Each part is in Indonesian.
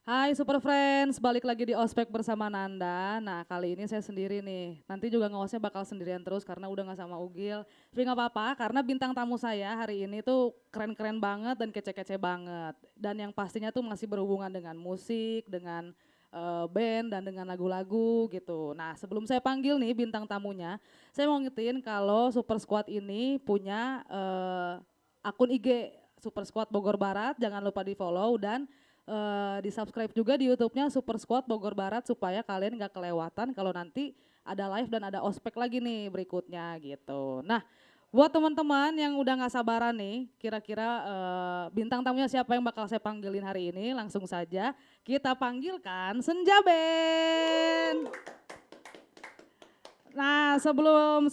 Hai Super Friends, balik lagi di Ospek bersama Nanda. Nah kali ini saya sendiri nih, nanti juga ngosnya bakal sendirian terus karena udah gak sama Ugil. Tapi gak apa-apa karena bintang tamu saya hari ini tuh keren-keren banget dan kece-kece banget. Dan yang pastinya tuh masih berhubungan dengan musik, dengan band dan dengan lagu-lagu gitu. Nah sebelum saya panggil nih bintang tamunya, saya mau ngingetin kalau Super Squad ini punya akun IG Super Squad Bogor Barat, jangan lupa di follow dan di subscribe juga di YouTube-nya Super Squad Bogor Barat supaya kalian gak kelewatan kalau nanti ada live dan ada ospek lagi nih berikutnya gitu. Nah buat teman-teman yang udah gak sabaran nih kira-kira bintang tamunya siapa yang bakal saya panggilin hari ini, langsung saja kita panggilkan Senja Band. Nah sebelum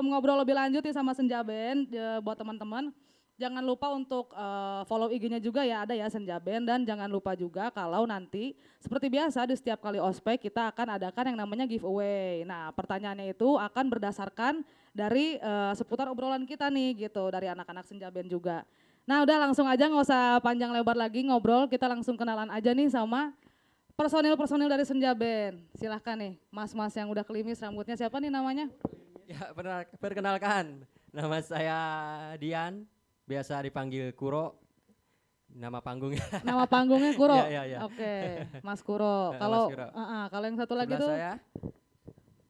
ngobrol lebih lanjut nih sama Senja Band buat teman-teman, jangan lupa untuk follow IG-nya juga ya, ada ya Senja Band, dan jangan lupa juga kalau nanti seperti biasa di setiap kali ospek kita akan adakan yang namanya giveaway. Nah pertanyaannya itu akan berdasarkan dari seputar obrolan kita nih gitu, dari anak-anak Senja Band juga. Nah udah langsung aja nggak usah panjang lebar lagi ngobrol, kita langsung kenalan aja nih sama personil-personil dari Senja Band. Silahkan nih mas-mas yang udah klimis rambutnya, siapa nih namanya? Ya perkenalkan, nama saya Dian. Biasa dipanggil Kuro, nama panggungnya. Nama panggungnya Kuro. Ya. Oke, Mas Kuro. Kalau yang satu lagi tuh saya.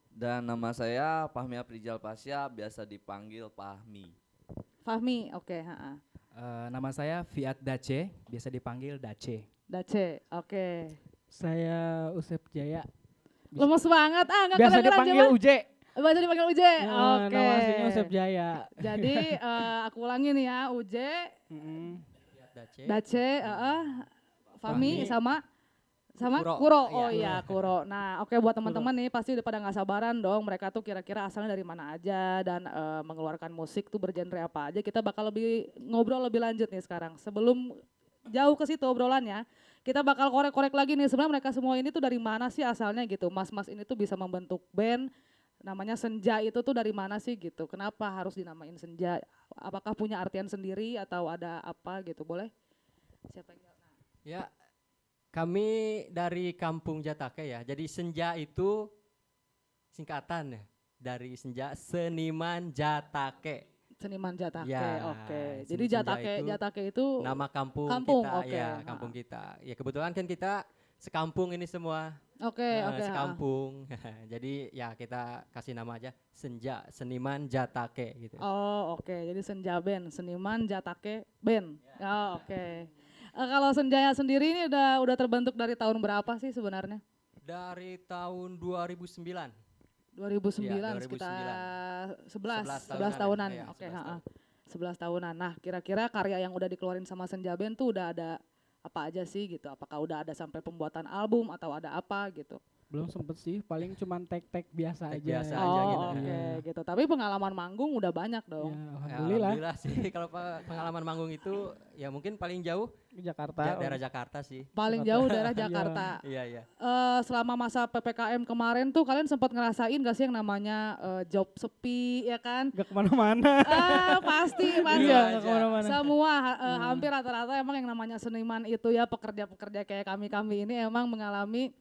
Dan nama saya Fahmi Aprijal Pasya, biasa dipanggil Fahmi. Fahmi, oke. Nama saya Fiat Dace, biasa dipanggil Dace. Dace, oke. Saya Usep Jaya. Lemes banget, nggak Biasa kedengeran dipanggil coba. Uje. Biasa dipanggil Uje, oke. Nama aslinya Usep Jaya. Jadi aku ulangi nih ya, Uje, Dace, Fahmi sama Kuro. Oh iya Kuro. Nah oke, buat teman-teman nih pasti udah pada nggak sabaran dong. Mereka tuh kira-kira asalnya dari mana aja dan mengeluarkan musik tuh bergenre apa aja. Kita bakal ngobrol lebih lanjut nih sekarang. Sebelum jauh ke situ obrolannya, kita bakal korek-korek lagi nih sebenarnya mereka semua ini tuh dari mana sih asalnya gitu. Mas-mas ini tuh bisa membentuk band namanya Senja, itu tuh dari mana sih gitu. Kenapa harus dinamain Senja? Apakah punya artian sendiri atau ada apa gitu, boleh? Siapa yang jawab? Ya, kami dari Kampung Jatake ya. Jadi Senja itu singkatan ya dari Senja, Seniman Jatake. Seniman Jatake, Ya, oke. Jadi Senja Jatake itu nama kampung kita, oke. ya kampung kita. Ya kebetulan kan kita sekampung ini semua. Oke. Sekampung. Jadi ya kita kasih nama aja Senja, Seniman Jatake gitu. Oh oke, jadi Senja Band, Seniman Jatake Band. Oh, oke. Kalau Senjanya sendiri ini udah terbentuk dari tahun berapa sih sebenarnya? Dari tahun 2009. 2009, Ya, 2009. sekitar 11 tahunan tahunan. ya, Oke, 11 11 tahunan. Nah, kira-kira karya yang udah dikeluarin sama Senja Band tuh udah ada apa aja sih gitu? Apakah udah ada sampai pembuatan album atau ada apa gitu? Belum sempet sih, paling cuman tek-tek biasa Tek aja. biasa aja Oh gitu. oke Iya. gitu. Tapi pengalaman manggung udah banyak Ya, dong. Ya, alhamdulillah alhamdulillah sih kalau pengalaman manggung itu ya mungkin paling jauh ke Jakarta. daerah Jakarta sih. Paling Jakarta. jauh daerah Iya. Jakarta. Iya iya. Selama masa PPKM kemarin tuh kalian sempat ngerasain gak sih yang namanya job sepi ya kan? Gak kemana-mana. Pasti Iya, aja. gak kemana-mana. Semua hampir rata-rata emang yang namanya seniman itu ya pekerja-pekerja kayak kami ini emang mengalami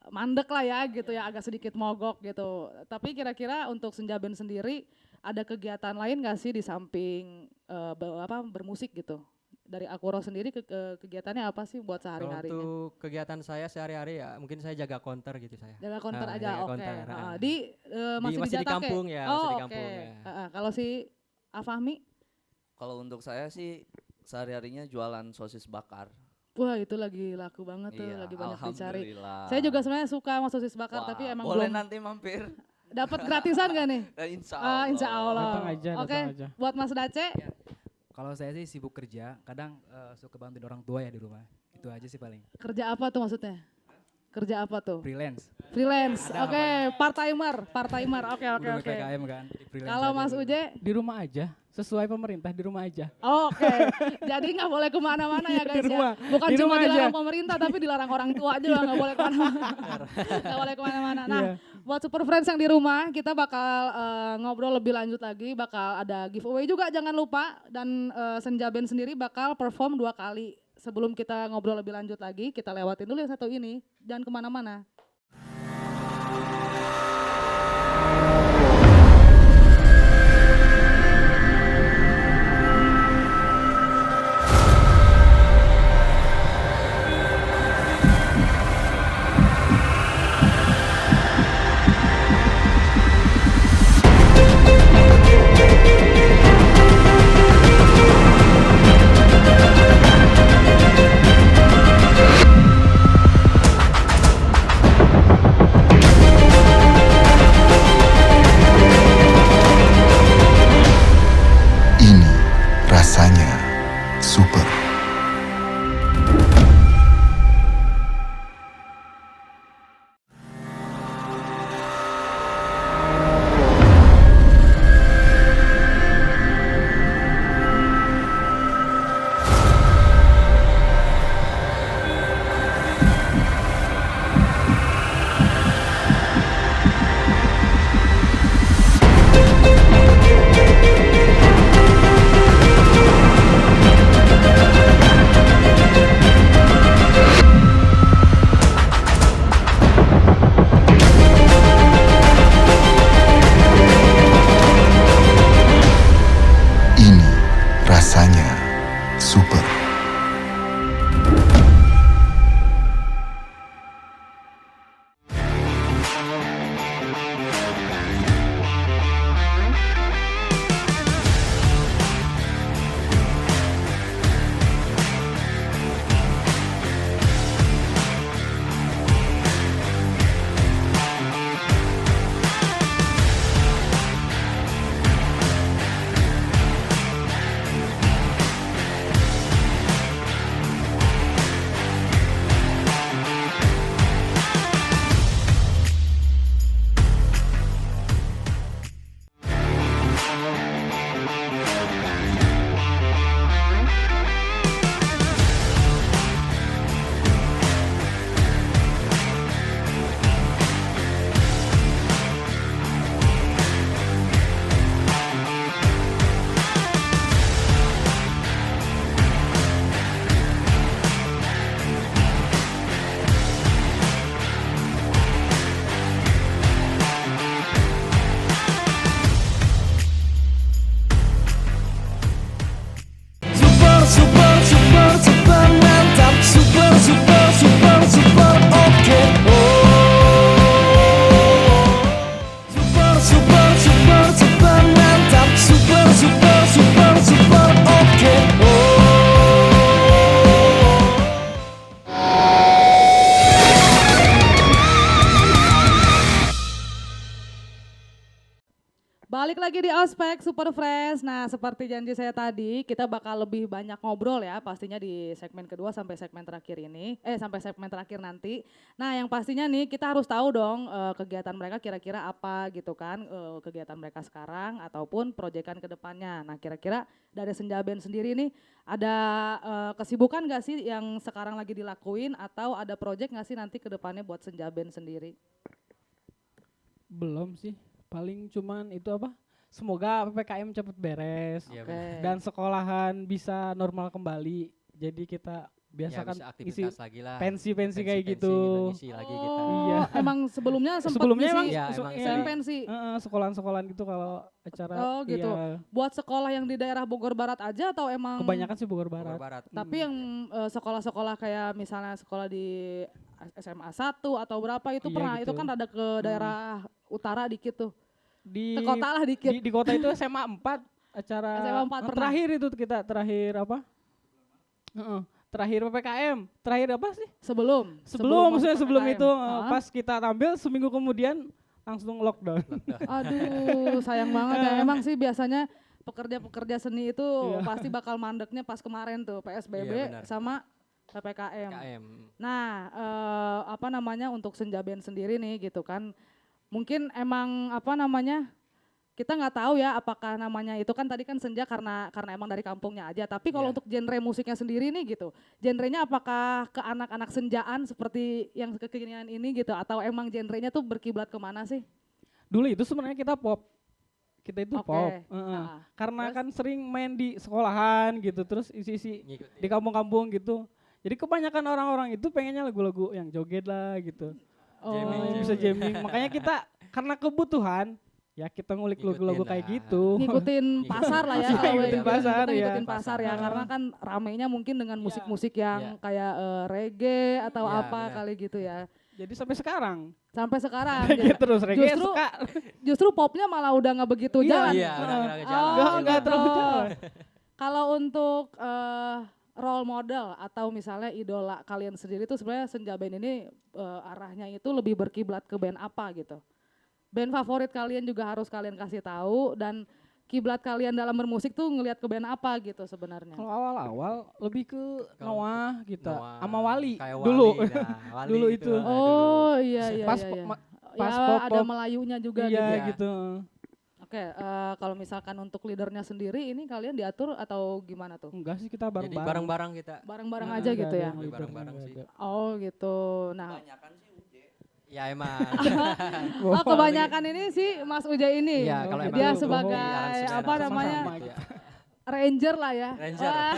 mandek lah ya gitu ya, agak sedikit mogok gitu. Tapi kira-kira untuk Senja Band sendiri ada kegiatan lain gak sih di samping bermusik gitu? Dari Akuro sendiri kegiatannya apa sih buat Kalau sehari-harinya? untuk kegiatan saya sehari-hari ya mungkin saya jaga counter gitu saya. Jaga konter Ah, aja, jaga oke. counter, Masih masih di Jatake? kampung ya, Oh, masih di oke. kampung ya. Kalau si Afahmi, Kalau untuk saya sih sehari-harinya jualan sosis bakar. wah itu lagi laku banget tuh, Iya, lagi banyak dicari. alhamdulillah. Saya juga sebenarnya suka sama sosis bakar, Wah, tapi emang boleh belum nanti mampir. dapat gratisan gak nih? Insya Allah. Insya Allah. Datang aja, Oke, datang aja. buat Mas Dace, Kalau saya sih sibuk kerja, kadang suka bantuin orang tua ya di rumah. Itu aja sih paling. kerja apa tuh maksudnya? Kerja apa tuh? Freelance. Freelance, Ada oke, part-timer, oke. Udah PPKM kan. jadi freelance Kalau aja Mas dulu. Uje, Di rumah aja, sesuai pemerintah di rumah aja. oke, jadi nggak boleh kemana-mana ya guys Di rumah, ya. Bukan di cuma rumah dilarang aja. pemerintah, tapi dilarang orang tua juga nggak boleh kemana-mana. Nggak boleh kemana-mana. Nah, Iya. buat Super Friends yang di rumah, kita bakal ngobrol lebih lanjut lagi, bakal ada giveaway juga jangan lupa. Dan Senja Band sendiri bakal perform 2 kali. Sebelum kita ngobrol lebih lanjut lagi, kita lewatin dulu yang satu ini. Jangan kemana-mana. Ini rasanya super. lagi di Ospek Super Fresh. Nah, seperti janji saya tadi, kita bakal lebih banyak ngobrol ya pastinya di segmen kedua sampai segmen terakhir ini. Sampai segmen terakhir nanti. Nah, yang pastinya nih kita harus tahu dong kegiatan mereka kira-kira apa gitu kan. Kegiatan mereka sekarang ataupun proyekan ke depannya. Nah, kira-kira dari Senja Band sendiri nih ada kesibukan gak sih yang sekarang lagi dilakuin atau ada proyek gak sih nanti ke depannya buat Senja Band sendiri? Belum sih. Paling cuman itu apa? Semoga PPKM cepet beres Iya, Oke. benar. dan sekolahan bisa normal kembali. Jadi kita Ya, biasakan bisa isi aktivitas lagi lah. pensi-pensi kayak Pensi-pensi gitu. ngisi lagi kita. Iya. Emang sebelumnya sempat Sebelumnya ngisi emang Iya, su- emang iya, sering pensi. sekolahan-sekolahan gitu kalau acara. Oh, gitu. iya, Buat sekolah yang di daerah Bogor Barat aja atau emang kebanyakan sih Bogor Bogor Barat. Barat. tapi yang sekolah-sekolah kayak misalnya sekolah di SMA 1 atau berapa itu Iya, pernah gitu. itu kan ada ke daerah utara dikit tuh. Di Ke kota lah dikit. di kota itu SMA 4 acara SMA 4 pernah. terakhir itu kita terakhir apa? Terakhir PPKM. Terakhir apa sih? Sebelum Maksudnya masuk sebelum PPKM. itu Hah? pas kita tampil seminggu kemudian langsung lockdown. Aduh, sayang banget ya. Emang sih biasanya pekerja-pekerja seni itu Iya. pasti bakal mandeknya pas kemarin tuh PSBB Iya, benar. sama PPKM. KM. Nah, apa namanya untuk Senja Band sendiri nih gitu kan. Mungkin emang apa namanya kita nggak tahu ya apakah namanya itu kan tadi kan senja karena emang dari kampungnya aja. Tapi kalau Iya. untuk genre musiknya sendiri nih gitu, genrenya apakah ke anak-anak senjaan seperti yang kekinian ini gitu atau emang genrenya tuh berkiblat kemana sih? Dulu itu sebenarnya kita pop. Kita itu Oke. pop. Nah, Karena terus? kan sering main di sekolahan gitu, terus isi-isi Ngikutin. di kampung-kampung gitu. Jadi kebanyakan orang-orang itu pengennya lagu-lagu yang joget lah gitu. Jamming, yang Oh, bisa jamming. jamming. Makanya kita karena kebutuhan ya kita ngulik Ngikutin lagu-lagu kayak lah. gitu. ngikutin pasar lah ya Iya, kalau ngikutin yang pasar, kita ya. ngikutin pasar ya Pasar. karena kan ramenya mungkin dengan musik-musik yang Iya. kayak reggae atau Iya, apa benar. kali gitu ya Jadi sampai sekarang sampai sekarang reggae gitu. terus reggae Justru- suka. Justru popnya malah udah nggak begitu Iya, jalan. Iya, udah nggak jalan. Oh, Nggak gitu. terlalu jalan. Kalau untuk role model atau misalnya idola kalian sendiri tuh sebenarnya Senja Band ini arahnya itu lebih berkiblat ke band apa gitu. Band favorit kalian juga harus kalian kasih tahu dan kiblat kalian dalam bermusik tuh ngelihat ke band apa gitu sebenarnya. Kalau awal-awal lebih ke Kalau Noah kita Noah, sama Wali kayak dulu. Wali, nah, Wali Dulu gitu, itu. nah, Oh iya iya Pas iya. po- iya. ma- Ya, pas ada pop-pop. Melayunya juga Iya gitu. ya. gitu. Oke, kalau misalkan untuk leadernya sendiri ini kalian diatur atau gimana tuh? Enggak sih kita Jadi bareng-bareng. bareng-bareng kita. Bareng-bareng Nah, aja nggak gitu ada ya? yang leader, Bareng-bareng nggak sih. ada. Oh gitu. Nah, Kebanyakan sih Uje. Ya emang. oh kebanyakan ini sih Mas Uja ini. Iya, kalau Dia emang Dia sebagai aransemen apa atau namanya? sama gitu ya. Ranger lah ya. Ranger. Wah.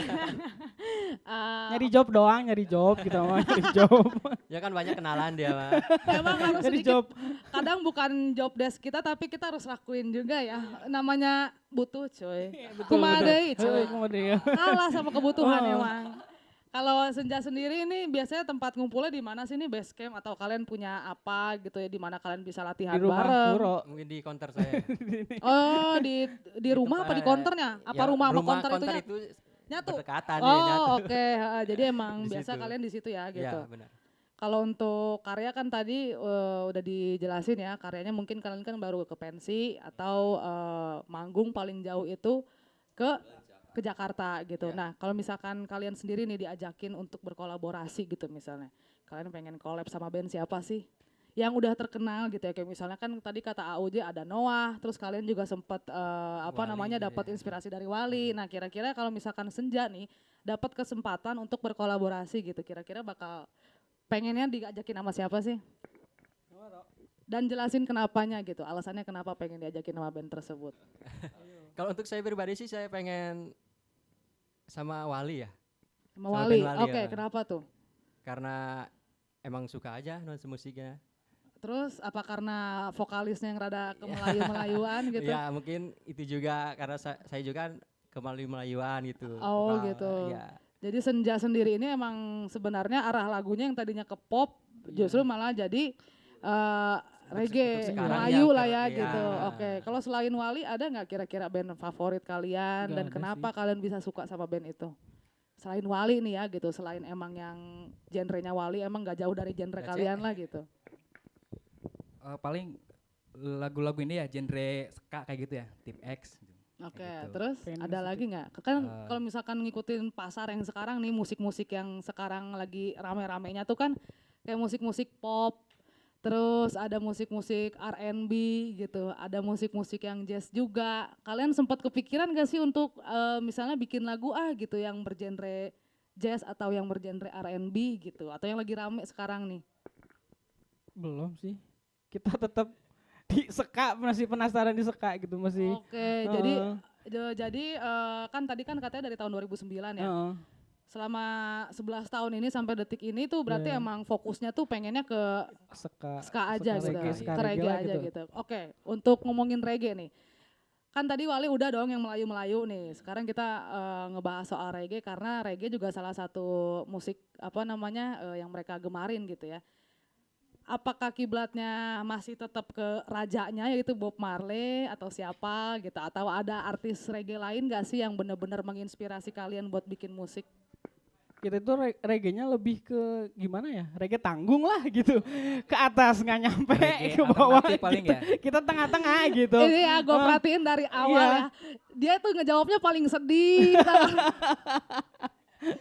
Nyari job doang, nyari job kita mah nyari job. Ya kan banyak kenalan dia mah. Emang harus Nyari sedikit job. kadang bukan job desk kita tapi kita harus lakuin juga ya. Namanya butuh coy. Kumadei coy. Kemudian Kalah sama kebutuhan Oh. emang. Kalau Senja sendiri ini biasanya tempat ngumpulnya di mana sih nih base camp atau kalian punya apa gitu ya di mana kalian bisa latihan di rumah bareng? Puro. Mungkin di counter saya. Oh, di rumah apa di konternya? Apa Ya, rumah sama konter counter itunya? itu Nyatu. berdekatan ya, nyatu. Oh, oke. Jadi emang Di biasa situ. kalian di situ ya gitu. Ya, benar. Kalau untuk karya kan tadi udah dijelasin ya, karyanya mungkin kalian kan baru ke pensi atau manggung paling jauh itu ke Jakarta gitu. Ya. Nah, kalau misalkan kalian sendiri nih diajakin untuk berkolaborasi gitu misalnya. Kalian pengen collab sama band siapa sih? Yang udah terkenal gitu ya, kayak misalnya kan tadi kata AUJ ada Noah, terus kalian juga sempat apa Wali, namanya dapat ya. inspirasi dari Wali. Nah, kira-kira kalau misalkan Senja nih dapat kesempatan untuk berkolaborasi gitu, kira-kira bakal pengennya diajakin sama siapa sih? Dan jelasin kenapanya gitu, alasannya kenapa pengen diajakin sama band tersebut. Kalau untuk saya pribadi sih saya pengen sama Wali ya. Sama Sama Wali, band Wali, oke ya. kenapa tuh? Karena emang suka aja nuansa musiknya. Terus apa karena vokalisnya yang rada kemelayu-melayuan gitu? Ya mungkin itu juga karena saya juga kan kemelayu-melayuan gitu. Oh, Vokal, gitu. Ya. Jadi Senja sendiri ini emang sebenarnya arah lagunya yang tadinya ke pop justru malah jadi reggae, untuk sekarang Melayu ya, lah ya iya. gitu. Oke, kalau selain Wali ada nggak kira-kira band favorit kalian Nggak dan ada kenapa sih. kalian bisa suka sama band itu? Selain Wali nih ya gitu, selain emang yang genrenya Wali emang nggak jauh dari genre Aceh. kalian lah gitu. Paling lagu-lagu ini ya genre ska kayak gitu ya, Tip X. Oke, gitu. terus Pengen ada musik. lagi nggak? Kan Eh. kalau misalkan ngikutin pasar yang sekarang nih, musik-musik yang sekarang lagi rame-ramenya tuh kan kayak musik-musik pop, terus ada musik-musik R&B gitu, ada musik-musik yang jazz juga. Kalian sempat kepikiran gak sih untuk misalnya bikin lagu gitu yang bergenre jazz atau yang bergenre R&B gitu, atau yang lagi rame sekarang nih? Belum sih. Kita tetap di seka, masih penasaran di seka gitu masih. Oke, jadi kan tadi kan katanya dari tahun 2009 ya. Heeh. Selama 11 tahun ini sampai detik ini tuh berarti Iya. emang fokusnya tuh pengennya ke ska aja gitu, reggae, ke reggae lah aja gitu. Oke, untuk ngomongin reggae nih. Kan tadi Wali udah dong yang Melayu-Melayu nih. Sekarang kita ngebahas soal reggae karena reggae juga salah satu musik yang mereka gemarin gitu ya. Apakah kiblatnya masih tetap ke rajanya yaitu Bob Marley atau siapa gitu, atau ada artis reggae lain gak sih yang benar-benar menginspirasi kalian buat bikin musik? Kita itu reggae-nya lebih ke gimana ya? Reggae tanggung lah gitu. Ke atas nggak nyampe, Reggae ke bawah. alternatif paling gitu. ya? Kita tengah-tengah gitu. Ini ya gue perhatiin dari awal Iya. ya. Dia tuh ngejawabnya paling sedih,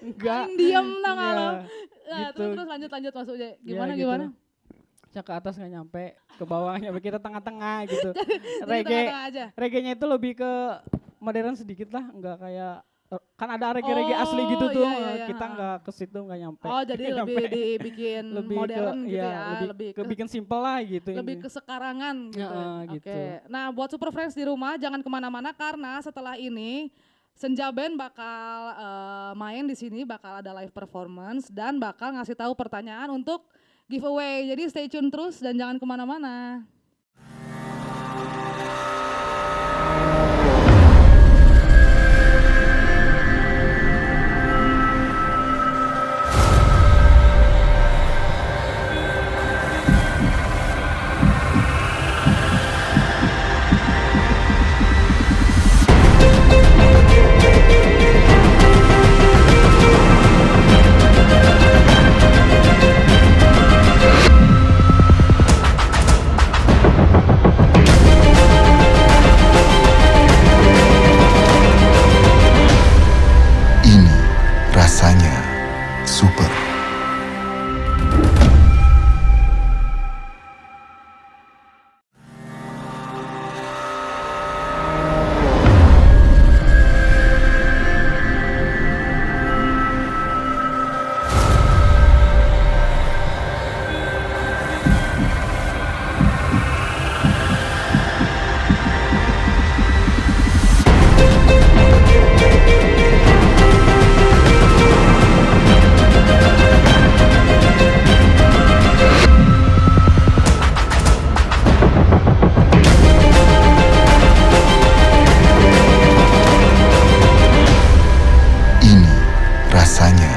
Enggak. paling diem tau gak Iya, lo. Nah, gitu. terus lanjut Mas Uje. Gimana gitu. gimana? Cak ke atas nggak nyampe, ke bawah nyampe, kita tengah-tengah gitu. Jadi Reggae, tengah-tengah aja. reggae-nya itu lebih ke modern sedikit lah, enggak kayak kan ada reggae-reggae asli gitu Oh, tuh. iya, iya, Kita ha. nggak ke situ, nggak nyampe. Oh jadi Nggak lebih nyampe. dibikin Lebih modern ke, gitu iya, ya, lebih ke bikin simple lah gitu. lebih ini. ke sekarangan gitu. Ya, gitu. Oke. Nah buat Super Friends di rumah jangan kemana-mana karena setelah ini Senja Band bakal main di sini, bakal ada live performance dan bakal ngasih tahu pertanyaan untuk giveaway. Jadi stay tune terus dan jangan kemana-mana. Ini rasanya super. Ini rasanya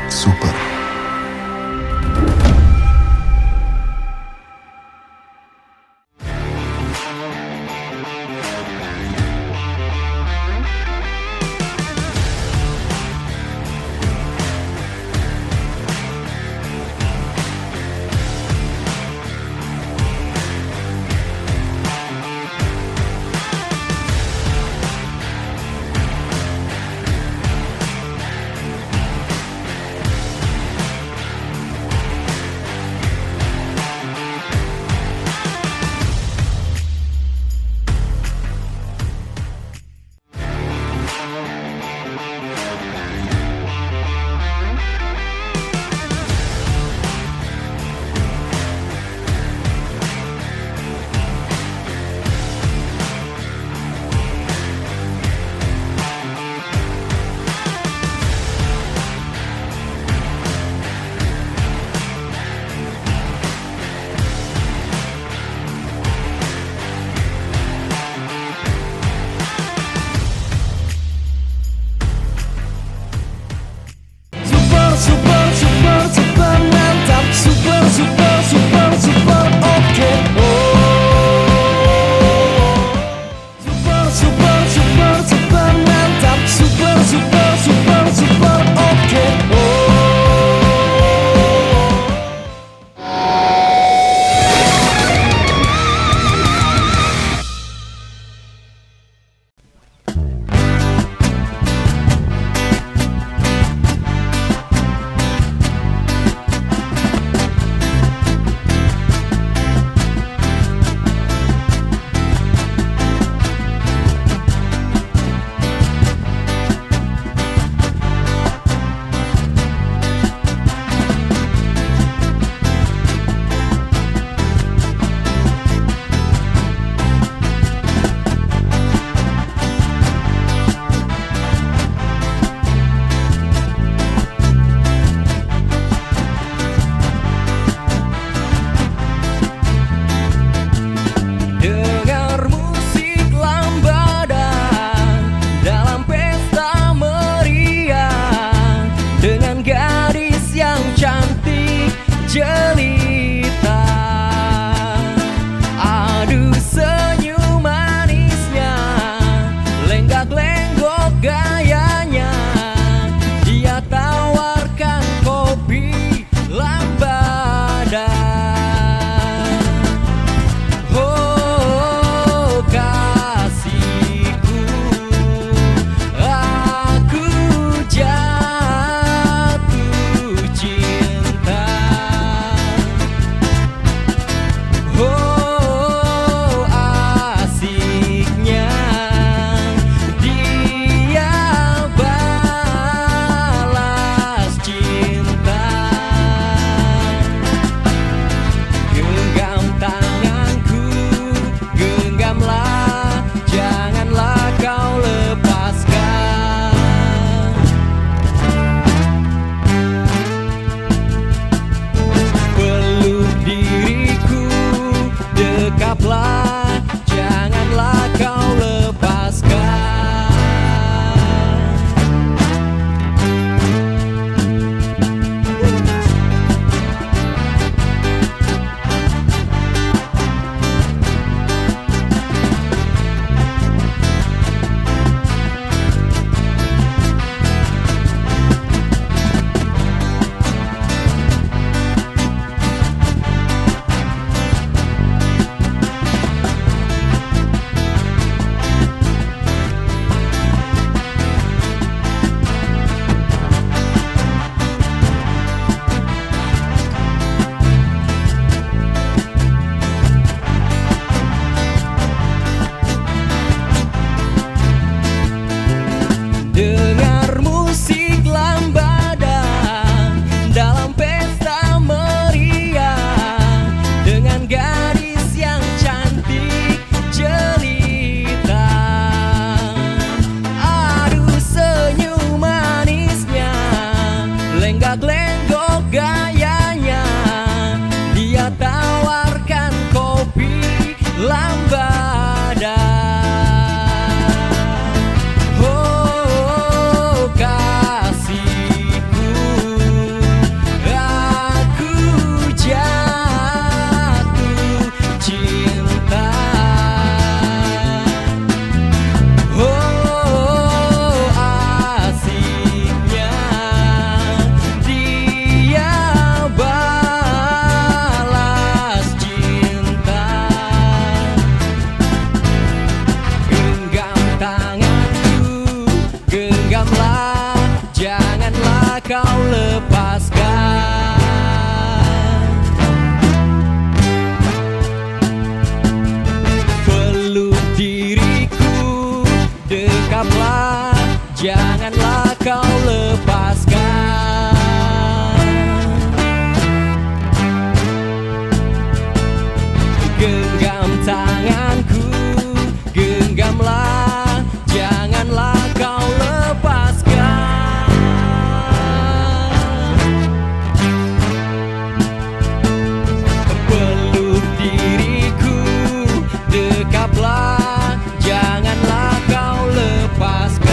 super. dengan gadis yang cantik jelita. Aduh senyum manisnya, lenggak-lenggok gayanya, dia tawarkan kopi lambada. Oh kasihku, aku jatuh cinta. Oh asiknya dia balas cinta. Genggam tanganku, genggamlah, janganlah kau lepaskan. Peluk diriku, dekaplah, janganlah kau lepaskan. Dengar musik lambada dalam pesta meriah, dengan gadis yang cantik jelita. Aduh senyum manisnya, lenggak-lenggok gayanya, dia tawarkan kopi lambada. Oh kasihku, aku jatuh cinta. Oh asiknya dia balas cinta. Genggam tanganku, genggamlah, janganlah kau lepaskan. Peluk diriku, dekaplah, janganlah kau lepaskan. Genggam tanganku, genggamlah, janganlah kau lepaskan. Peluk diriku, dekaplah, janganlah kau lepaskan.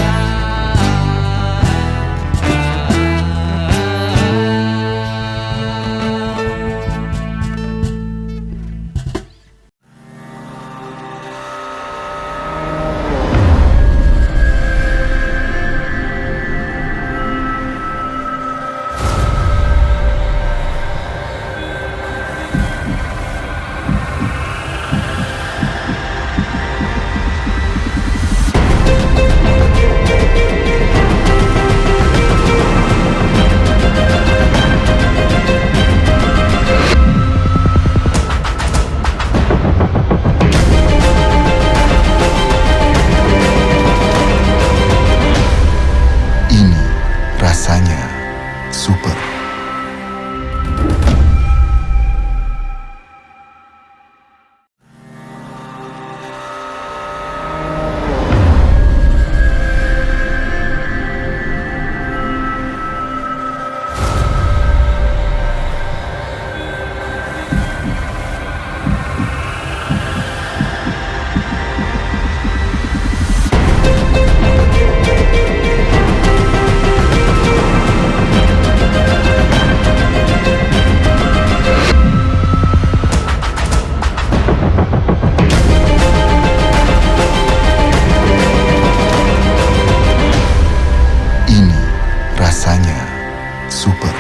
rasanya super.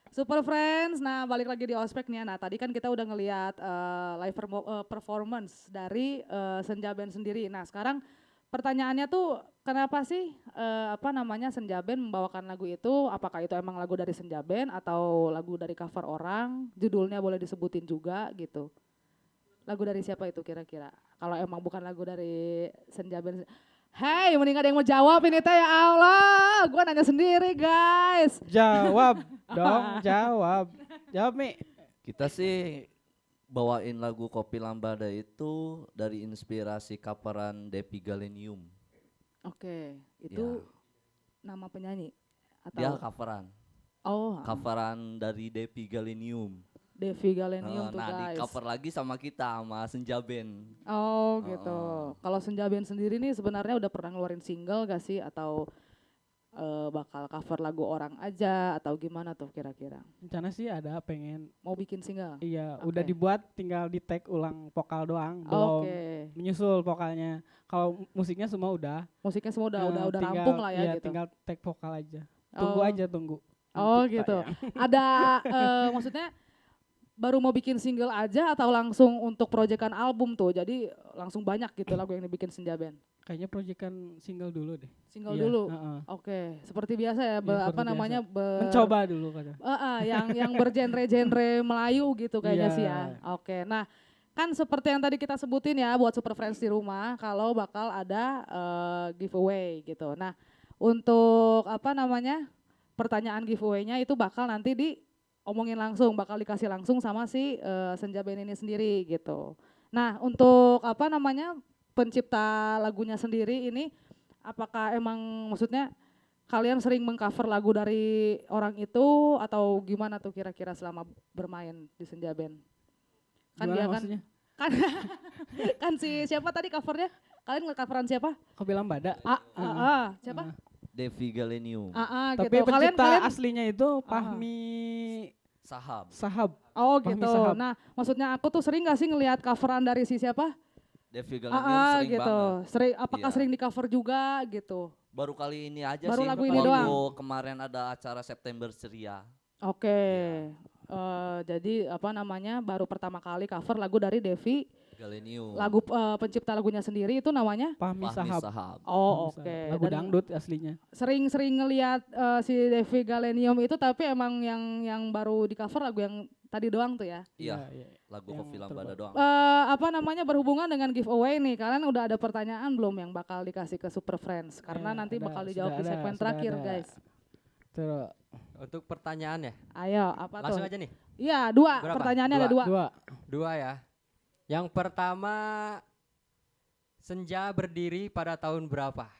Super Friends, nah balik lagi di ospek nih ya. Nah tadi kan kita udah ngeliat live performance dari Senja Band sendiri. Nah sekarang pertanyaannya tuh kenapa sih apa namanya Senja Band membawakan lagu itu? Apakah itu emang lagu dari Senja Band atau lagu dari cover orang? Judulnya boleh disebutin juga gitu. Lagu dari siapa itu kira-kira? Kalau emang bukan lagu dari Senja Band. Hey, mending ada yang mau jawab ini teh ya Allah. Gua nanya sendiri guys. Jawab dong, jawab. Jawab, Mi. Kita sih bawain lagu Kopi Lambada itu dari inspirasi coveran Depi Galenium. Oke, itu nama penyanyi atau? Dia coveran. Oh, Coveran dari Depi Galenium. Devi Galenium tuh Nah, di guys. cover lagi sama kita, sama Senja Band. Oh gitu. Kalau Senja Band sendiri nih sebenarnya udah pernah ngeluarin single gak sih atau bakal cover lagu orang aja atau gimana tuh kira-kira? Rencana sih ada pengen, Mau bikin single? iya Oke. udah dibuat tinggal di tag ulang vokal doang, Oke. belum menyusul vokalnya. Kalau musiknya semua udah. Musiknya semua udah tinggal- rampung lah ya iya, gitu. tinggal tag vokal aja. Tunggu Oh. aja, tunggu. Oh Nanti gitu. tayang. Ada maksudnya baru mau bikin single aja atau langsung untuk proyekan album tuh? Jadi langsung banyak gitu lagu yang dibikin Senja Band. Kayaknya proyekan single dulu deh. Single Iya, dulu. heeh. Oke, seperti biasa ya, Iya, apa seperti namanya? Mencoba dulu kata. Yang bergenre-genre Melayu gitu kayaknya Iya. sih ya. Oke, nah kan seperti yang tadi kita sebutin ya buat Super Friends di rumah, kalau bakal ada giveaway gitu. Nah untuk apa namanya pertanyaan giveaway-nya itu bakal nanti diomongin langsung, bakal dikasih langsung sama si Senja Band ini sendiri gitu. Nah untuk apa namanya pencipta lagunya sendiri ini, apakah emang maksudnya kalian sering mengcover lagu dari orang itu atau gimana tuh kira-kira selama bermain di Senja Band? Kan Gimana dia kan, maksudnya? kan si siapa tadi covernya? Kalian nge-coveran siapa? Kopi Lambada. Siapa? Devi Galenium. Tapi gitu. pencipta aslinya itu Fahmi Sahab. Sahab. Oh Fahmi gitu. Sahab. Nah maksudnya aku tuh sering gak sih ngelihat coveran dari si siapa? Devi Galenium sering Gitu. banget. Sering, apakah Iya. sering di cover juga gitu? Baru kali ini aja Baru sih. lagu ini waktu doang? kemarin ada acara September Ceria. Oke. Iya. Jadi apa namanya baru pertama kali cover lagu dari Devi. Galenium. Lagu pencipta lagunya sendiri itu namanya? Fahmi Fahmi Sahab. Sahab. Oh Fahmi oke. Sahab. Lagu Dan dangdut aslinya. sering-sering ngelihat si Devi Galenium itu tapi emang yang baru di cover lagu yang tadi doang tuh ya. Iya, iya. lagu Yang Kopi Lambada terbaru. doang. Apa namanya berhubungan dengan giveaway nih, kalian udah ada pertanyaan belum yang bakal dikasih ke Super Friends? Karena Iya, nanti ada, bakal sudah dijawab di ada, segmen sudah terakhir ada. guys. Terus Untuk pertanyaannya, Ayo apa langsung tuh? aja nih. Iya dua, Berapa? pertanyaannya ada dua. Dua ya. Yang pertama, Senja berdiri pada tahun berapa?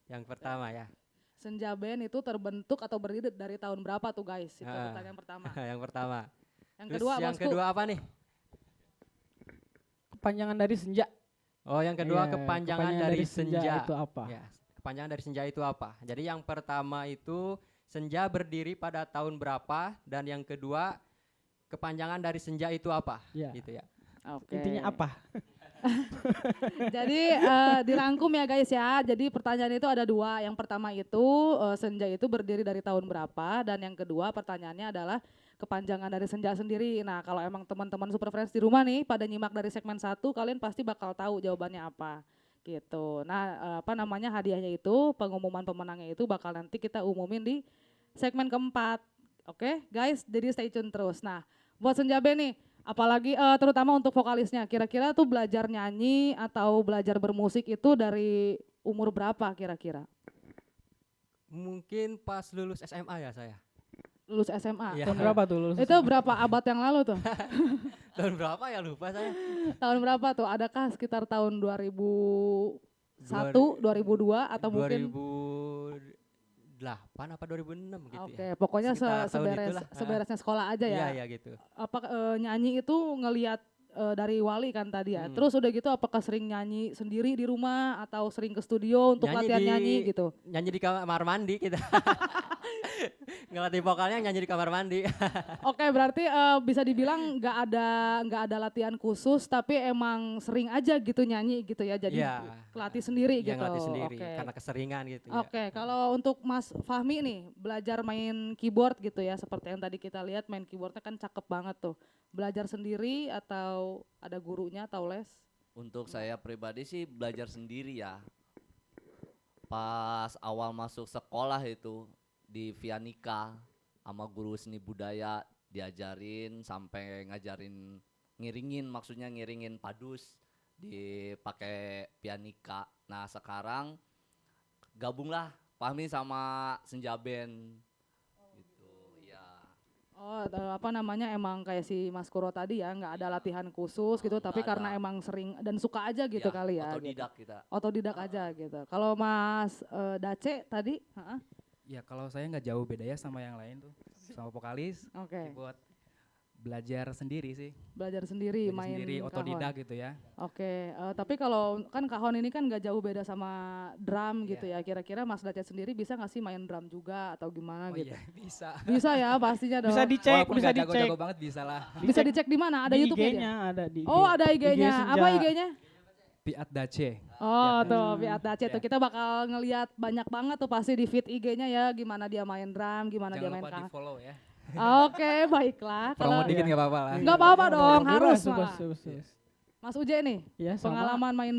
Yang pertama ya. Senja Band itu terbentuk atau berdiri dari tahun berapa tuh guys? Itu Ah. pertanyaan pertama. Yang pertama. Yang Terus kedua yang bosku, kedua apa nih? kepanjangan dari senja. Oh, yang kedua Iya, kepanjangan dari senja. itu apa? Ya, kepanjangan dari senja itu apa? Jadi yang pertama itu senja berdiri pada tahun berapa, dan yang kedua kepanjangan dari senja itu apa? Iya. Gitu ya. Oke. Intinya apa? Jadi dirangkum ya guys ya. Jadi pertanyaan itu ada dua. Yang pertama itu senja itu berdiri dari tahun berapa, dan yang kedua pertanyaannya adalah kepanjangan dari senja sendiri. Nah, kalau emang teman-teman Super Friends di rumah nih pada nyimak dari segmen 1, kalian pasti bakal tahu jawabannya apa. Gitu. Nah, apa namanya, hadiahnya itu, pengumuman pemenangnya itu bakal nanti kita umumin di segmen keempat. Oke, guys, jadi stay tune terus. Nah, buat Senja Band nih, apalagi terutama untuk vokalisnya, kira-kira tuh belajar nyanyi atau belajar bermusik itu dari umur berapa kira-kira? Mungkin pas lulus SMA ya saya. Lulus SMA? Iya. Tahun berapa tuh lulus? Itu berapa abad yang lalu tuh? Tahun berapa ya, lupa saya. Tahun berapa tuh? Adakah sekitar tahun 2001, 2002 atau mungkin? 2008 apa 2006 gitu Oke, ya. pokoknya Sekitar tahun itulah. seberesnya sekolah aja Iya, ya. iya gitu. Apa nyanyi itu ngelihat dari Wali kan tadi ya. Terus udah gitu apakah sering nyanyi sendiri di rumah atau sering ke studio untuk latihan nyanyi gitu? Nyanyi di kamar mandi kita. Ngelatih vokalnya nyanyi di kamar mandi. Oke, berarti bisa dibilang nggak ada latihan khusus, tapi emang sering aja gitu nyanyi gitu ya. Jadi Iya. latih sendiri Yang gitu. ngelatih sendiri Oke. karena keseringan gitu ya. Oke, kalau untuk Mas Fahmi nih, belajar main keyboard gitu ya, seperti yang tadi kita lihat main keyboardnya kan cakep banget tuh. Belajar sendiri atau ada gurunya atau les? Untuk saya pribadi sih belajar sendiri ya. Pas awal masuk sekolah itu di Vianika sama guru seni budaya diajarin sampai ngajarin ngiringin padus dipakai pianika. Nah, sekarang gabunglah Fahmi sama Senja Band. Gitu, ya. Oh, apa namanya, emang kayak si Mas Kuro tadi ya, nggak ada latihan khusus gitu, tapi nggak karena ada. emang sering dan suka aja gitu Ya, kali ya. otodidak kita. Otodidak aja gitu. Kalau Mas Dace tadi, Ya kalau saya nggak jauh beda ya sama yang lain tuh, sama vokalis, oke, buat belajar sendiri sih, belajar sendiri belajar main sendiri kahon. otodidak gitu ya. Oke, tapi kalau kan kahon ini kan nggak jauh beda sama drum gitu ya. Kira-kira Mas Dace sendiri bisa nggak sih main drum juga atau gimana Oh gitu? iya bisa. Bisa ya, pastinya dong. Bisa dicek, Walaupun bisa nggak dicek. jago-jago banget bisa lah. Bisa dicek di mana? Ada Di YouTube-nya dia? IG-nya ada di IG. Oh, ada IG-nya. Senja. Apa IG-nya? Piat Dace. Oh, tuh Fiat Dace tuh. Ya. Kita bakal ngelihat banyak banget tuh pasti di feed IG-nya ya, gimana dia main drum, gimana dia Jangan main lupa di kahon. follow ya. Oke, baiklah. Promo Kalau dikit nggak apa-apa lah. nggak apa-apa dong, Bebas, harus bebas, malah. bebas, bebas. Mas Uje nih, Ya, sama, pengalaman main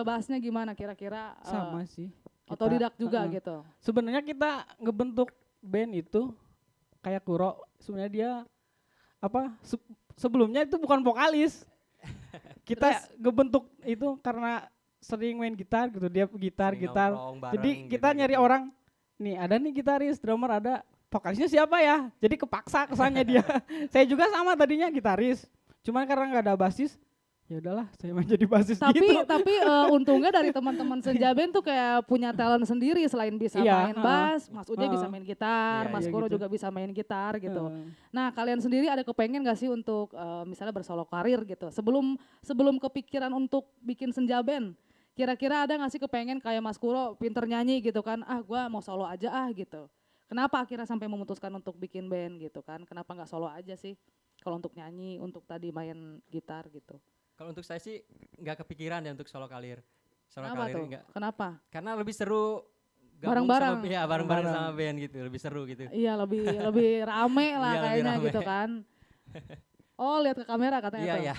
bassnya gimana kira-kira? sama sih. Kita, Otodidak juga heeh. gitu. Sebenarnya kita ngebentuk band itu kayak Kuro. Sebenarnya dia apa sebelumnya itu bukan vokalis. Kita ngebentuk itu karena sering main gitar gitu, dia gitar. Sering Jadi nongkrong bareng kita gitu, nyari gitu. orang, nih ada nih gitaris, drummer ada, vokalisnya siapa ya? Jadi kepaksa kesannya dia. Saya juga sama tadinya gitaris, cuman karena nggak ada basis, ya udahlah saya main jadi basis gitu. Tapi untungnya dari teman-teman Senja Band tuh kayak punya talent sendiri, selain bisa Iya, main bass, Mas Uje bisa heeh. main gitar, Iya, Mas iya Kuro gitu. juga bisa main gitar gitu. Heeh. Nah, kalian sendiri ada kepengen gak sih untuk misalnya bersolo karir gitu? Sebelum kepikiran untuk bikin Senja Band, kira-kira ada gak sih kepengen kayak Mas Kuro pinter nyanyi gitu kan? Ah, gua mau solo aja gitu. Kenapa akhirnya sampai memutuskan untuk bikin band gitu kan? Kenapa nggak solo aja sih? Kalau untuk nyanyi, untuk tadi main gitar gitu. Kalau untuk saya sih nggak kepikiran ya untuk solo karir. Solo Kenapa karir tuh? enggak. Kenapa? Karena lebih seru Bareng-bareng. Iya, bareng-bareng sama band gitu, lebih seru gitu. Iya, lebih rame lah Iya, lebih kayaknya rame. gitu kan. Oh, lihat ke kamera katanya Iya, tuh. iya.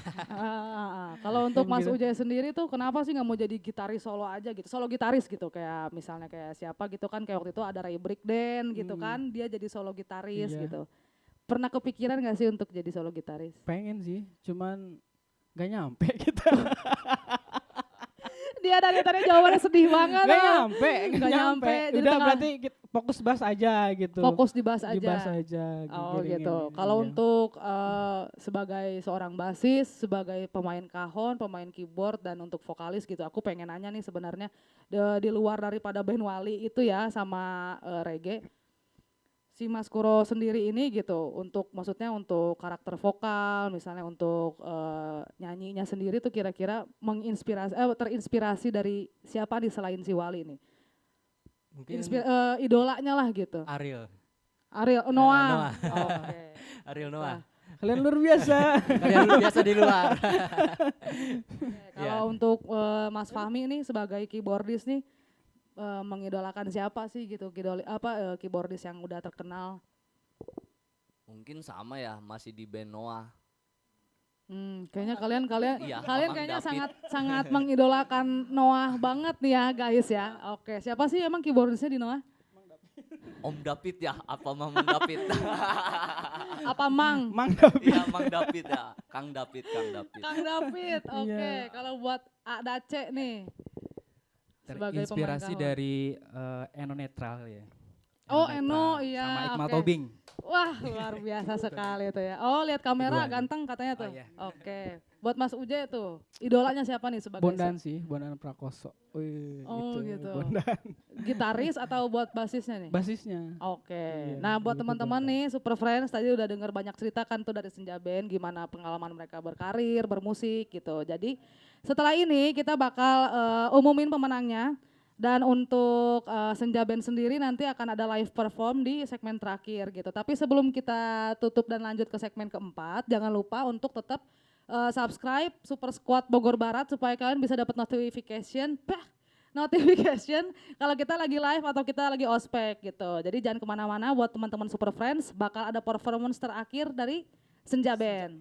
Kalau untuk Mas Gitu. Uje sendiri tuh kenapa sih nggak mau jadi gitaris solo aja gitu? Solo gitaris gitu, kayak misalnya kayak siapa gitu kan, kayak waktu itu ada Ray Breakdance gitu kan, dia jadi solo gitaris Iya. gitu. Pernah kepikiran gak sih untuk jadi solo gitaris? Pengen sih, cuman nggak nyampe kita. Dia dari tadi jawabannya sedih banget. Nggak ah. nyampe, Nggak nyampe. Jadi Udah tengah- berarti fokus bass aja gitu. Fokus di bass Di aja. bass aja. Oh giringin gitu. ini, Kalau iya. untuk sebagai seorang basis, sebagai pemain kahon, pemain keyboard, dan untuk vokalis gitu, aku pengen nanya nih sebenarnya di luar daripada band Wali itu ya sama reggae, si Mas Kuro sendiri ini gitu, untuk maksudnya untuk karakter vokal, misalnya untuk nyanyinya sendiri tuh kira-kira terinspirasi dari siapa nih selain si Wali nih? Mungkin Idolanya lah gitu. Ariel. Ariel, Noah. Noah. Oke. Ariel Noah. Kalian luar biasa. Kalian biasa di luar. Kalau untuk Mas Fahmi nih sebagai keyboardis nih mengidolakan siapa sih gitu, keyboardis yang udah terkenal? Mungkin sama ya, masih di band Noah. Kayaknya kalian Iya, kalian Mamang kayaknya David. sangat mengidolakan Noah banget nih ya guys ya. Oke, siapa sih emang keyboardisnya di Noah? Om David ya, apa Mamang David? Apa Mang? Mang David. Iya, Mang David ya, Kang David. Kang David. Oke, kalau buat A Dace nih. Sebagai Terinspirasi pemain kahwa. dari Eno Netral ya. Oh, Netral Eno, iya, Sama Iqmal oke. Tobing. Wah, luar biasa sekali tuh ya. Oh, lihat kamera Berdua. ganteng katanya tuh. Oh, iya. Oke. Buat Mas Uje tuh, idolanya siapa nih sebagai Bondan sih, Bondan Prakoso. Wih, Oh, gitu. Bondan. gitaris atau buat basisnya nih? Basisnya. Oke. Iya, Nah, buat dulu tuh teman-teman Bondan. nih Super Friends tadi udah dengar banyak cerita kan tuh dari Senja Band gimana pengalaman mereka berkarir, bermusik gitu. Jadi, setelah ini kita bakal umumin pemenangnya. Dan untuk Senja Band sendiri nanti akan ada live perform di segmen terakhir gitu. Tapi sebelum kita tutup dan lanjut ke segmen keempat, jangan lupa untuk tetap subscribe Super Squad Bogor Barat supaya kalian bisa dapat notification kalau kita lagi live atau kita lagi ospek gitu. Jadi jangan kemana-mana, buat teman-teman Super Friends bakal ada performance terakhir dari Senja Band.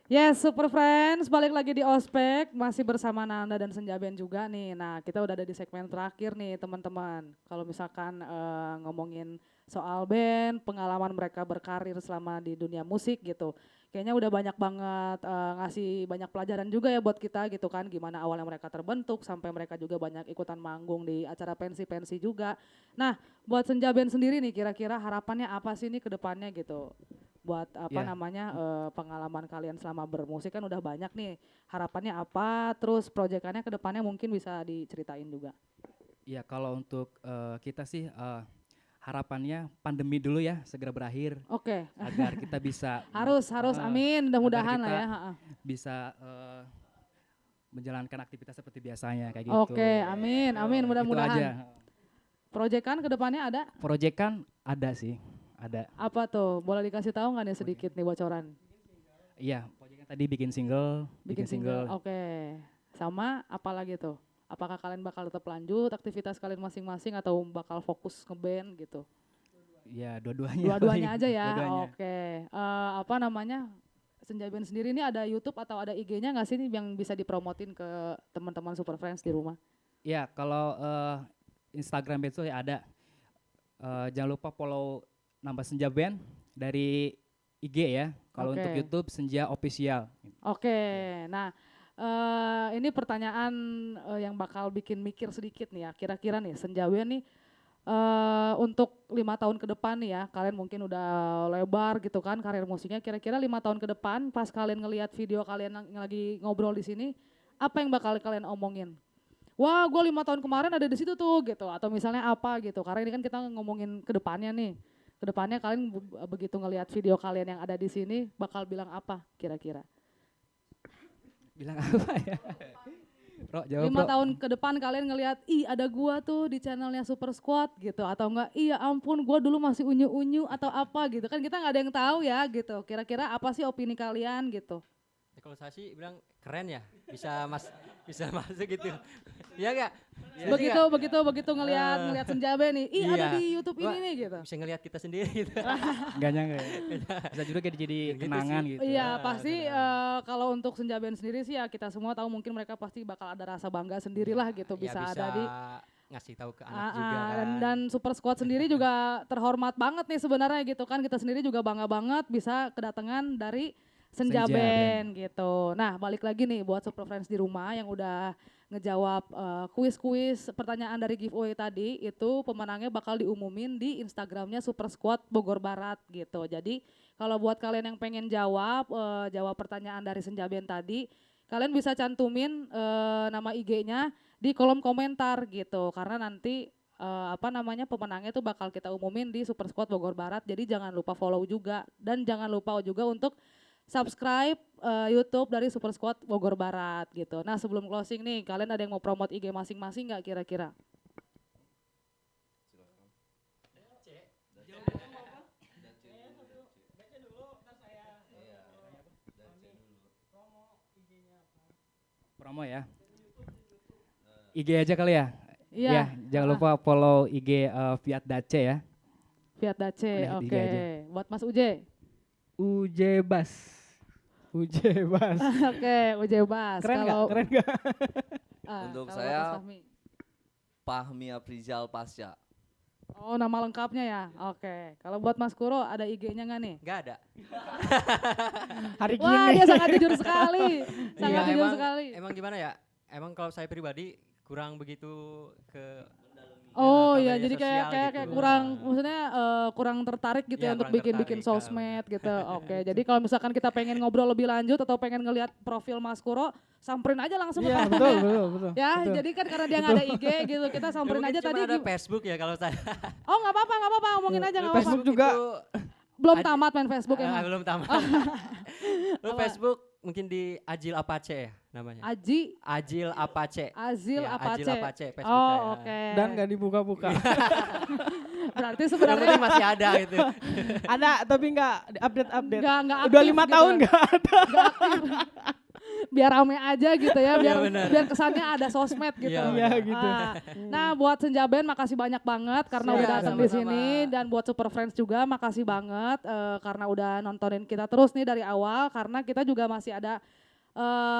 Yes, Super Friends, balik lagi di Ospek, masih bersama Nanda dan Senja Band juga nih. Nah, kita udah ada di segmen terakhir nih teman-teman. Kalau misalkan ngomongin soal band, pengalaman mereka berkarir selama di dunia musik gitu. Kayaknya udah banyak banget ngasih banyak pelajaran juga ya buat kita gitu kan. Gimana awalnya mereka terbentuk, sampai mereka juga banyak ikutan manggung di acara pensi-pensi juga. Nah, buat Senja Band sendiri nih kira-kira harapannya apa sih nih ke depannya gitu? Buat apa Ya. namanya pengalaman kalian selama bermusik kan udah banyak nih, harapannya apa, terus proyekannya ke depannya mungkin bisa diceritain juga. Ya kalau untuk kita sih harapannya pandemi dulu ya segera berakhir Oke. agar kita bisa harus amin, mudah-mudahan lah kita ya. Ha-ha. bisa menjalankan aktivitas seperti biasanya kayak gitu. Oke, amin Itu aja. mudah-mudahan. Proyekan ke depannya ada Proyekan ada sih, ada. apa tuh, boleh dikasih tahu nggak nih sedikit nih bocoran? Iya, proyekan tadi bikin single, Bikin single. Oke, sama apa lagi tuh? Apakah kalian bakal tetap lanjut aktivitas kalian masing-masing atau bakal fokus ngeband gitu? Ya dua-duanya. Dua-duanya aja ya. Dua-duanya. Oke. Apa namanya? Senja Band sendiri ini ada YouTube atau ada IG-nya nggak sih nih yang bisa dipromotin ke teman-teman Super Friends di rumah? Ya kalau Instagram itu ya ada. Jangan lupa follow nama Senja Band dari IG ya. Kalau untuk Oke. YouTube Senja Official. Oke. Nah, ini pertanyaan yang bakal bikin mikir sedikit nih ya. Kira-kira nih Senja Band nih untuk 5 tahun ke depan nih ya, kalian mungkin udah lebar gitu kan karir musiknya. Kira-kira 5 tahun ke depan pas kalian ngelihat video kalian yang lagi ngobrol di sini, apa yang bakal kalian omongin? Wah, gue 5 tahun kemarin ada di situ tuh gitu, atau misalnya apa gitu. Karena ini kan kita ngomongin ke depannya nih. Ke depannya kalian begitu ngelihat video kalian yang ada di sini bakal bilang apa kira-kira? Bilang apa ya? Bro, jawab 5 bro. tahun ke depan kalian ngelihat, ih ada gua tuh di channelnya Super Squad gitu, atau enggak, iya ampun gua dulu masih unyu-unyu atau apa gitu kan, kita nggak ada yang tahu ya gitu. Kira-kira apa sih opini kalian gitu? Ya, kalau saya sih bilang keren ya, bisa masuk gitu. Iya enggak? Begitu ngelihat Senja Band nih, ih ada Iya. di YouTube Gua ini nih gitu. Bisa ngelihat kita sendiri gitu. Nggak nyangka ya. Bisa juga kayak jadi Gitu kenangan sih. gitu. Iya Ah, pasti benar. kalau untuk Senja Band sendiri sih ya kita semua tahu mungkin mereka pasti bakal ada rasa bangga sendirilah gitu, Ya, bisa ada di ngasih tahu ke anak juga kan. dan Super Squad sendiri juga terhormat banget nih sebenarnya gitu kan, kita sendiri juga bangga banget bisa kedatangan dari Senja Senja Band gitu. Nah balik lagi nih buat Super Friends di rumah yang udah ngejawab kuis-kuis pertanyaan dari giveaway tadi, itu pemenangnya bakal diumumin di Instagramnya Super Squad Bogor Barat gitu. Jadi kalau buat kalian yang pengen jawab pertanyaan dari Senja Band tadi, kalian bisa cantumin nama IG-nya di kolom komentar gitu, karena nanti pemenangnya tuh bakal kita umumin di Super Squad Bogor Barat. Jadi jangan lupa follow juga, dan jangan lupa juga untuk subscribe YouTube dari Super Squad Bogor Barat gitu. Nah sebelum closing nih, kalian ada yang mau promote IG masing-masing nggak kira-kira? Promo ya. IG aja kali ya. Iya. Ya, jangan lupa follow IG Fiat Dace ya. Fiat Dace, Udah, oke. IG aja. Buat Mas Uje, UJ Bas. UJ Bas. oke, Uje Bas. Keren nggak? Kalau Keren nggak? Untuk kalau saya, Mas Fahmi. Fahmi Aprizal Pasya. Oh nama lengkapnya ya, oke. Kalau buat Mas Kuro ada IG-nya nggak nih? Enggak ada. Hari Wah gini. dia sangat jujur sekali, sangat Iya, jujur emang- sekali. Emang gimana ya? Emang kalau saya pribadi kurang begitu ke Oh ke iya, media jadi kayak sosial kayak gitu. kayak kurang, maksudnya kurang tertarik gitu Iya, ya untuk kurang bikin tertarik, sosmed gitu. Oke, jadi kalau misalkan kita pengen ngobrol lebih lanjut atau pengen ngelihat profil Mas Kuro, samperin aja langsung ke Iya kamarnya. betul. Ya, betul. jadi kan karena dia nggak ada IG gitu, kita Ya, samperin mungkin aja cuma tadi. ada Facebook ya kalau saya. Oh nggak apa-apa, ngomongin aja nggak apa-apa. Facebook juga. Belum Ad- tamat main Facebook Ah, emang. belum tamat. Lu Apa? Facebook mungkin di Ajil Apache ya namanya. Aji, Ajil Apache. Azil, Ya, Apache. Ajil Apache Facebook Oh saya. oke. Dan nggak dibuka-buka. Berarti Yang sebenarnya penting masih ada gitu. Ada tapi nggak update. nggak Udah aktif 5 gitu. tahun nggak ada. Nggak aktif. biar rame aja gitu ya, biar benar. biar kesannya ada sosmed gitu. Iya, Iya, gitu. Nah, buat Senja Band makasih banyak banget karena Siap, udah datang di sama-sama. sini, dan buat Super Friends juga makasih banget karena udah nontonin kita terus nih dari awal, karena kita juga masih ada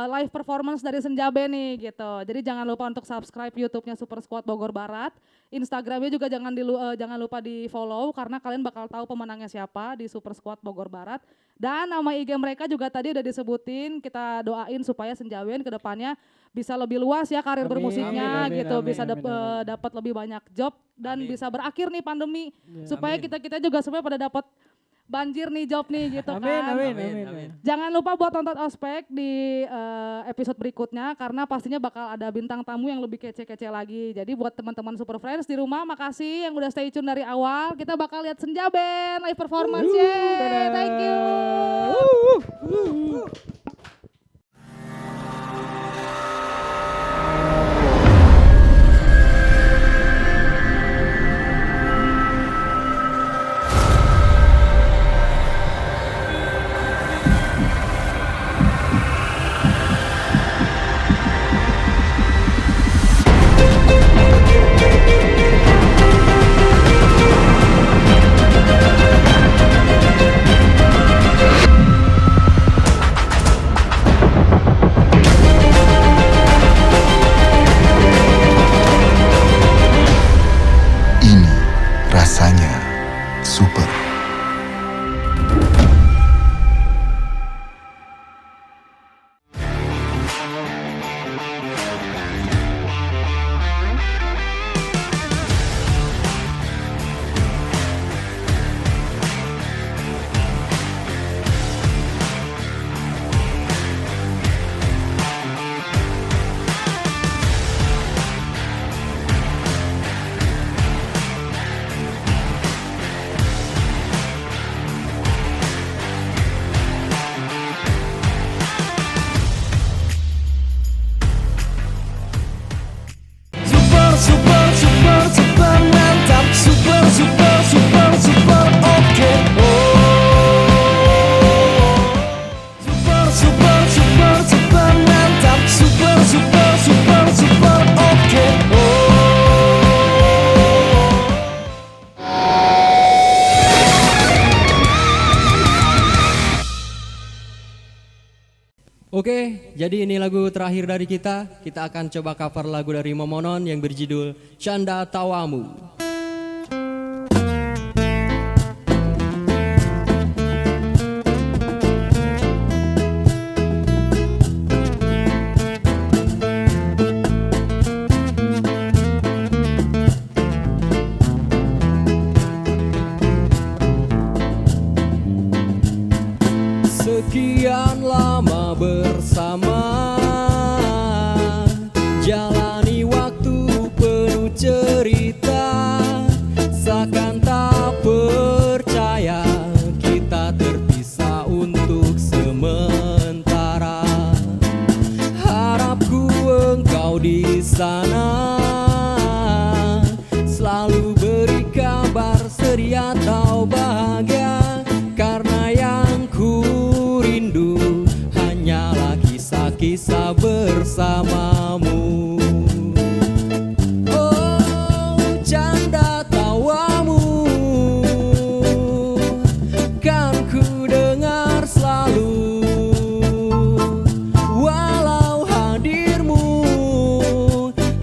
live performance dari Senja Band nih gitu. Jadi jangan lupa untuk subscribe YouTube-nya Super Squad Bogor Barat. Instagramnya juga jangan lupa di follow karena kalian bakal tahu pemenangnya siapa di Super Squad Bogor Barat. Dan nama IG mereka juga tadi udah disebutin. Kita doain supaya Senja Band ke depannya bisa lebih luas ya karir Amin, bermusiknya amin, gitu, amin, bisa amin, amin. dapat lebih banyak job dan Amin. bisa berakhir nih pandemi supaya Amin. kita juga supaya pada dapat banjir nih job nih gitu Amin, kan. amin, Amin, amin. amin. Jangan lupa buat tonton Ospek di episode berikutnya karena pastinya bakal ada bintang tamu yang lebih kece-kece lagi. Jadi buat teman-teman Super Friends di rumah, makasih yang udah stay tune dari awal. Kita bakal lihat Senja Band live performance. Yeay, thank you. Ini rasanya super. Super, super, super, super mantap. Super, super, super, super oke. Super, super, super, super mantap. Super, super, super, super oke. Oke, jadi ini lagu terakhir dari kita. Kita akan coba cover lagu dari Momonon yang berjudul Canda Tawamu. Sekian lama bersama, jalani waktu penuh cerita, seakan tak percaya kita terpisah untuk sementara. Harapku engkau di sana selalu beri kabar sedih atau bahagia, karena yang ku rindu hanyalah kisah-kisah bersamamu. Oh, canda tawamu kan ku dengar selalu, walau hadirmu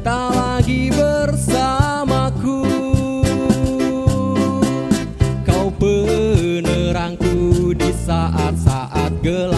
tak lagi bersamaku. Kau penerangku di saat-saat gelap.